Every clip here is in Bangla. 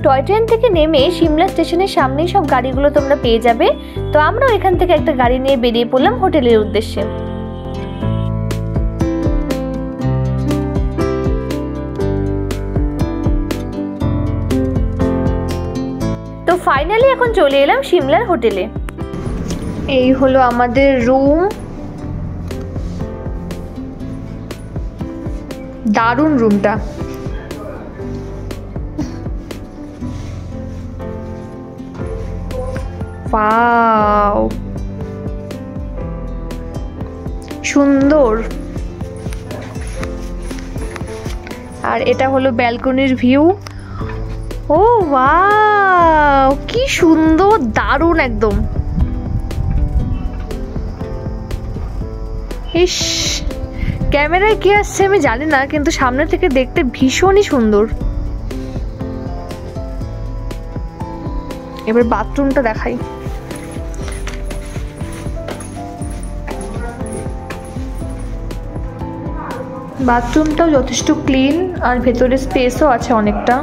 টয় ট্রেন থেকে নেমে সিমলা স্টেশনের সামনেই সব গাড়িগুলো তোমরা পেয়ে যাবে। তো আমরাও এখান থেকে একটা গাড়ি নিয়ে বেরিয়ে পড়লাম হোটেলের উদ্দেশ্যে। তো ফাইনালি এখন চলে এলাম সিমলার হোটেলে। এই হলো আমাদের রুম। দারুণ রুমটা। ওয়াও, সুন্দর। আর এটা হলো ব্যালকনির ভিউ। ও ওয়াও, কি সুন্দর, দারুণ একদম। ইস, ক্যামেরায় কি আসছে আমি জানি না, কিন্তু সামনে থেকে দেখতে ভীষণই সুন্দর। এবার বাথরুমটা দেখাই। বাথরুমটাও যথেষ্ট ক্লিন আর ভেতরে স্পেসও আছে অনেকটা।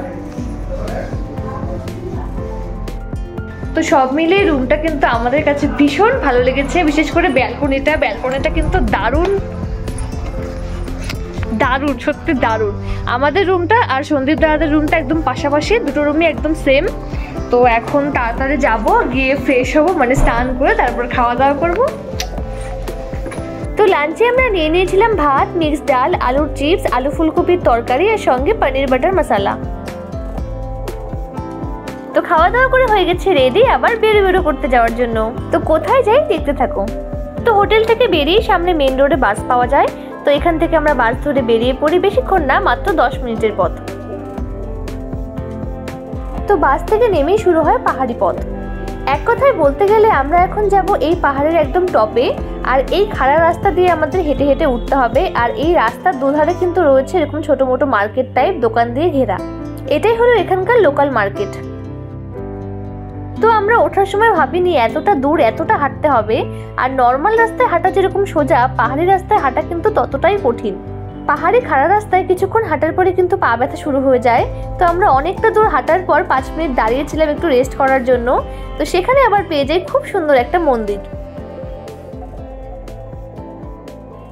তো সব মিলিয়ে রুমটা কিন্তু আমাদের কাছে ভীষণ ভালো লেগেছে, বিশেষ করে ব্যালকনিটা কিন্তু দারুণ দারুণ, সত্যি দারুণ। আমাদের রুমটা আর সন্দীপ দাদাদের রুমটা একদম পাশাপাশি, দুটো রুমই একদম সেম। তো এখন তাড়াতাড়ি যাব, গিয়ে ফ্রেশ হবো, মানে স্নান করে তারপর খাওয়া দাওয়া করবো। তো লাঞ্চে আমরা নিয়ে নিয়েছিলাম ভাত, মিক্সড ডাল, আলুর চিপস, আলু ফুলকপির তরকারি আর সঙ্গে পনির বাটার মশলা। তো খাওয়া দাওয়া করে হয়ে গেছে রেডি আবার বেরো করতে যাওয়ার জন্য। তো কোথায় যাই দেখতে থাকো। তো হোটেল থেকে বেরিয়ে সামনে মেন রোডে বাস পাওয়া যায়। তো এখান থেকে আমরা বাস ধরে বেরিয়ে পড়ি, বেশিক্ষণ না, মাত্র 10 মিনিটের পথ। তো বাস থেকে নেমেই শুরু হয় পাহাড়ি পথ। এক কথায় বলতে গেলে আমরা এখন যাব এই পাহাড়ের একদম টপে। আর এই খাড়া রাস্তা দিয়ে আমাদের হেঁটে হেঁটে উঠতে হবে। আর এই রাস্তার দুধারে কিন্তু রয়েছে এরকম ছোট মোটো মার্কেট টাইপ দোকান দিয়ে ঘেরা। এটাই হলো এখানকার লোকাল মার্কেট। তো আমরা ওঠার সময় ভাবিনি এতটা দূর এতটা হাঁটতে হবে। আর নর্মাল রাস্তায় হাঁটা যেরকম সোজা, পাহাড়ি রাস্তায় হাঁটা কিন্তু ততটাই কঠিন। পাহাড়ি খাড়া রাস্তায় কিছুক্ষণ হাঁটার পরে কিন্তু পা ব্যথা শুরু হয়ে যায়। তো আমরা অনেকটা দূর হাঁটার পর 5 মিনিট দাঁড়িয়েছিলাম একটু রেস্ট করার জন্য। তো সেখানে আবার পেয়ে যাই খুব সুন্দর একটা মন্দির।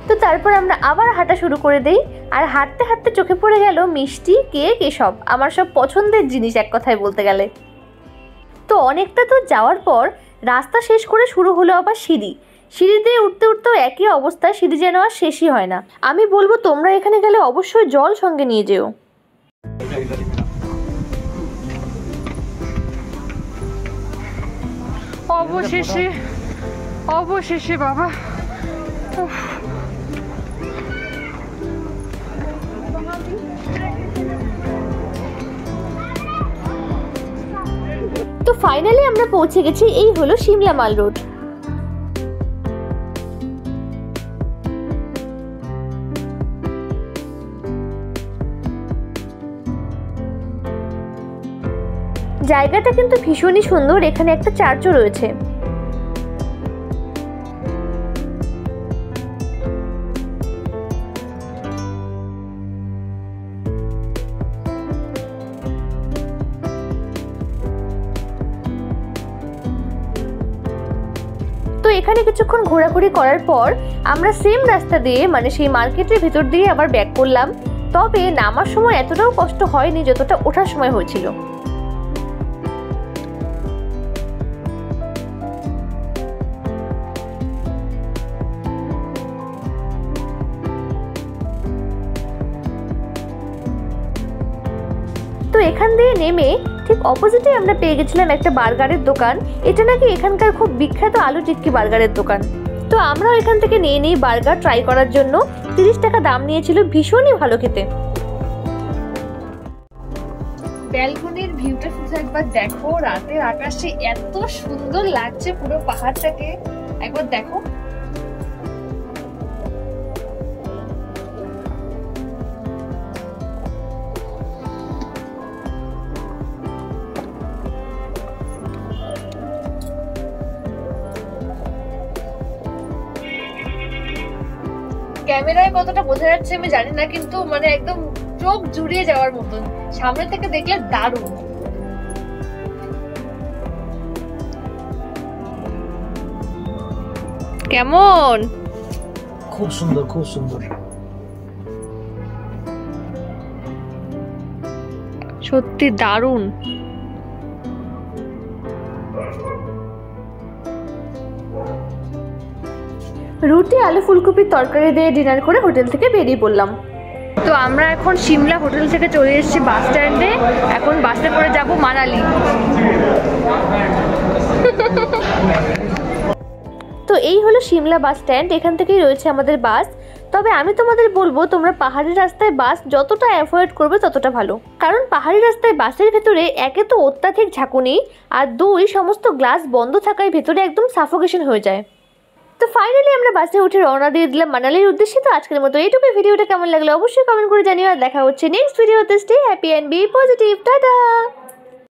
তো তারপর আমরা আবার হাঁটা শুরু করে দেই। আর হাঁটতে হাঁটতে চোখে পড়ে গেল মিষ্টি, কেক, এসব আমার সব পছন্দের জিনিস এক কথায় বলতে গেলে। তো অনেকটা দূর যাওয়ার পর রাস্তা শেষ করে শুরু হলো আবার সিঁড়ি। সিঁড়ি দিয়ে উঠতে উঠতেও একই অবস্থা, সিঁড়ি যেন আর শেষই হয় না। আমি বলবো তোমরা এখানে গেলে অবশ্যই জল সঙ্গে নিয়ে যেও। অবশেষে বাবা, তো ফাইনালি আমরা পৌঁছে গেছি। এই হলো সিমলা মাল রোড। জায়গাটা কিন্তু ভীষণই সুন্দর। এখানে একটা চার্চও রয়েছে। তো এখানে কিছুক্ষণ ঘোরাঘুরি করার পর আমরা সেম রাস্তা দিয়ে, মানে সেই মার্কেটের ভিতর দিয়ে আবার ব্যাক করলাম। তবে নামার সময় এতটাও কষ্ট হয়নি যতটা ওঠার সময় হয়েছিল। তো এখান দিয়ে নেমে ঠিক অপোজিটে আমরা পেয়ে গেছিলাম একটা বার্গারের দোকান। এটা নাকি এখানকার খুব বিখ্যাত আলু টিক্কি বার্গারের দোকান। তো আমরাও এখান থেকে নিয়ে নিই বার্গার ট্রাই করার জন্য। 30 টাকা দাম নিয়েছিল, ভীষণই ভালো খেতে। ব্যালকনির ভিউটা শুধু একবার দেখো, রাতের আকাশে এত সুন্দর লাগছে পুরো পাহাড়টাকে, একবার দেখো। ক্যামেরায় কতটা বোঝা যাচ্ছে আমি জানি না, কিন্তু মানে একদম চোখ জুড়িয়ে যাওয়ার মতন, সামনে থেকে দেখলে দারুণ। কেমন? খুব সুন্দর, খুব সুন্দর, সত্যি দারুণ। রুটি আলু ফুলকপির তরকারি দিয়ে ডিনার করে হোটেল থেকে বেরিয়ে পড়লাম। তো আমরা এখন সিমলা হোটেল থেকে চলে এসেছি বাস স্ট্যান্ডে। এখন বাসে করে যাব মানালি। তো এই হলো সিমলা বাস স্ট্যান্ড, এখান থেকেই রয়েছে আমাদের বাস। তবে আমি তোমাদের বলবো তোমরা পাহাড়ি রাস্তায় বাস যতটা অ্যাভয়েড করবে ততটা ভালো, কারণ পাহাড়ি রাস্তায় বাসের ভেতরে একে তো অত্যাধিক ঝাঁকুনি, আর দুই সমস্ত গ্লাস বন্ধ থাকায় ভেতরে একদম সাফোকেশন হয়ে যায়। তো ফাইনালি আমরা বাসে উঠে রওনা দিয়ে দিলাম মানালির উদ্দেশ্যে। তো আজকের মতো এইটুকু। ভিডিওটা কেমন লাগলো অবশ্যই কমেন্ট করে জানিও, আর দেখা হচ্ছে নেক্সট ভিডিওতে। Stay happy and be positive. Tata.